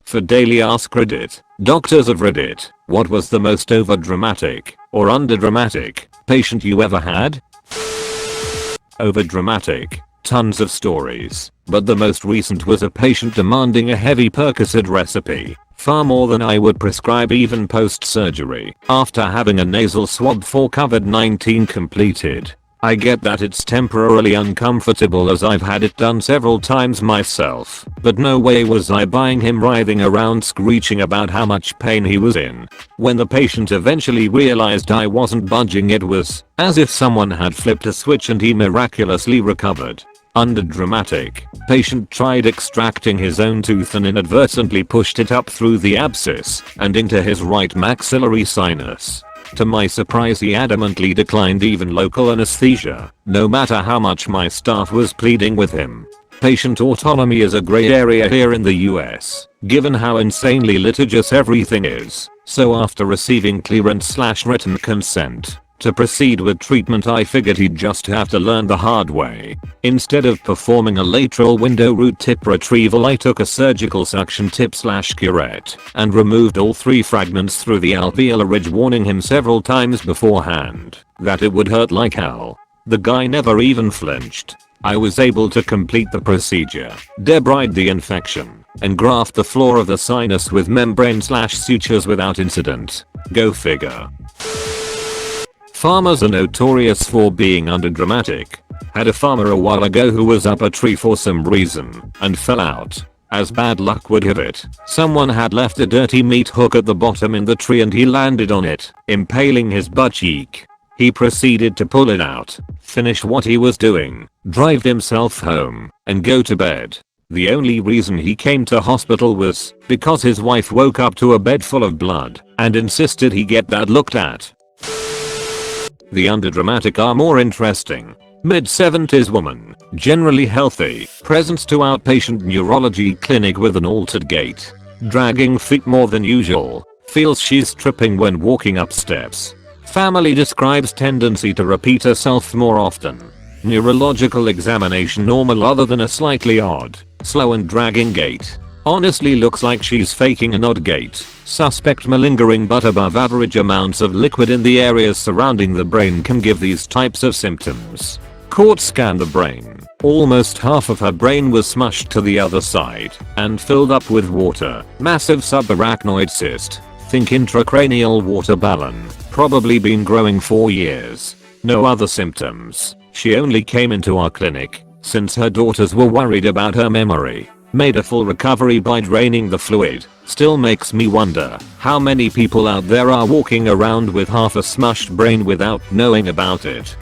For daily ask Reddit, doctors of Reddit, what was the most overdramatic or underdramatic patient you ever had? Overdramatic. Tons of stories, but the most recent was a patient demanding a heavy Percocet recipe, far more than I would prescribe even post-surgery, after having a nasal swab for COVID-19 completed. I get that it's temporarily uncomfortable as I've had it done several times myself, but no way was I buying him writhing around screeching about how much pain he was in. When the patient eventually realized I wasn't budging, it was as if someone had flipped a switch and he miraculously recovered. Underdramatic. Patient tried extracting his own tooth and inadvertently pushed it up through the abscess and into his right maxillary sinus. To my surprise, he adamantly declined even local anesthesia, no matter how much my staff was pleading with him. Patient autonomy is a gray area here in the US, given how insanely litigious everything is, so after receiving clearance/written consent to proceed with treatment, I figured he'd just have to learn the hard way. Instead of performing a lateral window root tip retrieval, I took a surgical suction tip/curette and removed all 3 fragments through the alveolar ridge, warning him several times beforehand that it would hurt like hell. The guy never even flinched. I was able to complete the procedure, debride the infection, and graft the floor of the sinus with membrane/sutures without incident. Go figure. Farmers are notorious for being underdramatic. Had a farmer a while ago who was up a tree for some reason and fell out. As bad luck would have it, someone had left a dirty meat hook at the bottom in the tree and he landed on it, impaling his butt cheek. He proceeded to pull it out, finish what he was doing, drive himself home, and go to bed. The only reason he came to hospital was because his wife woke up to a bed full of blood and insisted he get that looked at. The underdramatic are more interesting. Mid-70s woman, generally healthy, presents to outpatient neurology clinic with an altered gait, dragging feet more than usual, feels she's tripping when walking up steps. Family describes tendency to repeat herself more often. Neurological examination normal other than a slightly odd, slow and dragging gait. Honestly looks like she's faking an odd gait. Suspect malingering, but above average amounts of liquid in the areas surrounding the brain can give these types of symptoms. CT scan the brain. Almost half of her brain was smushed to the other side and filled up with water. Massive subarachnoid cyst. Think intracranial water balloon. Probably been growing for years. No other symptoms. She only came into our clinic since her daughters were worried about her memory. Made a full recovery by draining the fluid. Still makes me wonder how many people out there are walking around with half a smushed brain without knowing about it.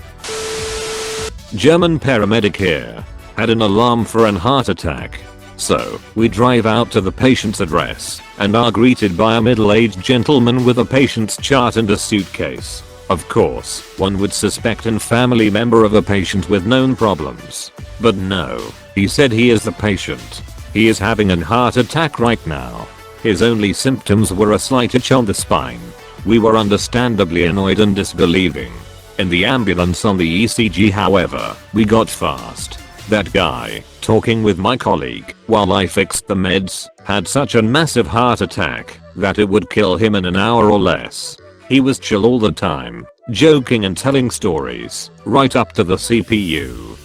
German paramedic here. Had an alarm for an heart attack. So, we drive out to the patient's address and are greeted by a middle-aged gentleman with a patient's chart and a suitcase. Of course, one would suspect a family member of a patient with known problems. But no, he said he is the patient. He is having a heart attack right now. His only symptoms were a slight itch on the spine. We were understandably annoyed and disbelieving. In the ambulance on the ECG, however, we got fast. That guy, talking with my colleague while I fixed the meds, had such a massive heart attack that it would kill him in an hour or less. He was chill all the time, joking and telling stories, right up to the CPU.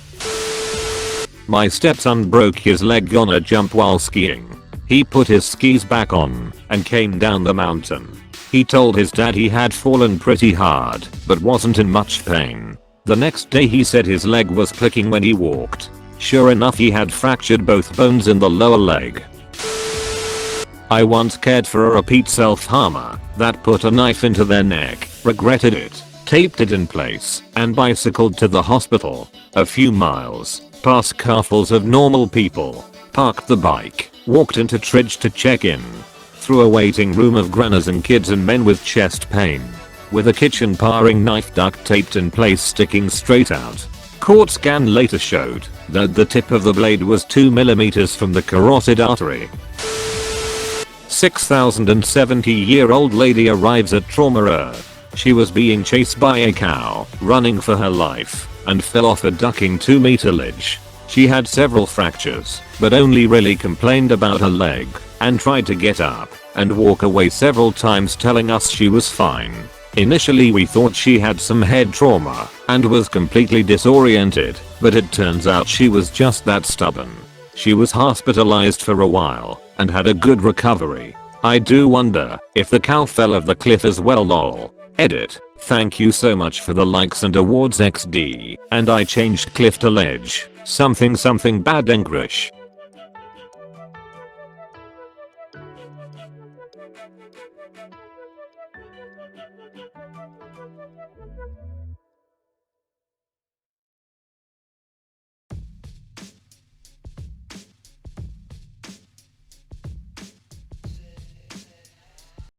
My stepson broke his leg on a jump while skiing. He put his skis back on and came down the mountain. He told his dad he had fallen pretty hard, but wasn't in much pain. The next day he said his leg was clicking when he walked. Sure enough, he had fractured both bones in the lower leg. I once cared for a repeat self-harmer that put a knife into their neck, regretted it, taped it in place, and bicycled to the hospital. A few miles, past carfuls of normal people, parked the bike, walked into Tridge to check in. Through a waiting room of grannies and kids and men with chest pain. With a kitchen paring knife duct taped in place sticking straight out. CT scan later showed that the tip of the blade was 2mm from the carotid artery. 6,070-year-old lady arrives at trauma. She was being chased by a cow, running for her life, and fell off a ducking 2-meter ledge. She had several fractures, but only really complained about her leg. and tried to get up and walk away several times telling us she was fine. Initially we thought she had some head trauma and was completely disoriented, but it turns out she was just that stubborn. She was hospitalized for a while and had a good recovery. I do wonder if the cow fell off the cliff as well lol. Edit. Thank you so much for the likes and awards XD. And I changed cliff to ledge. Something something bad English.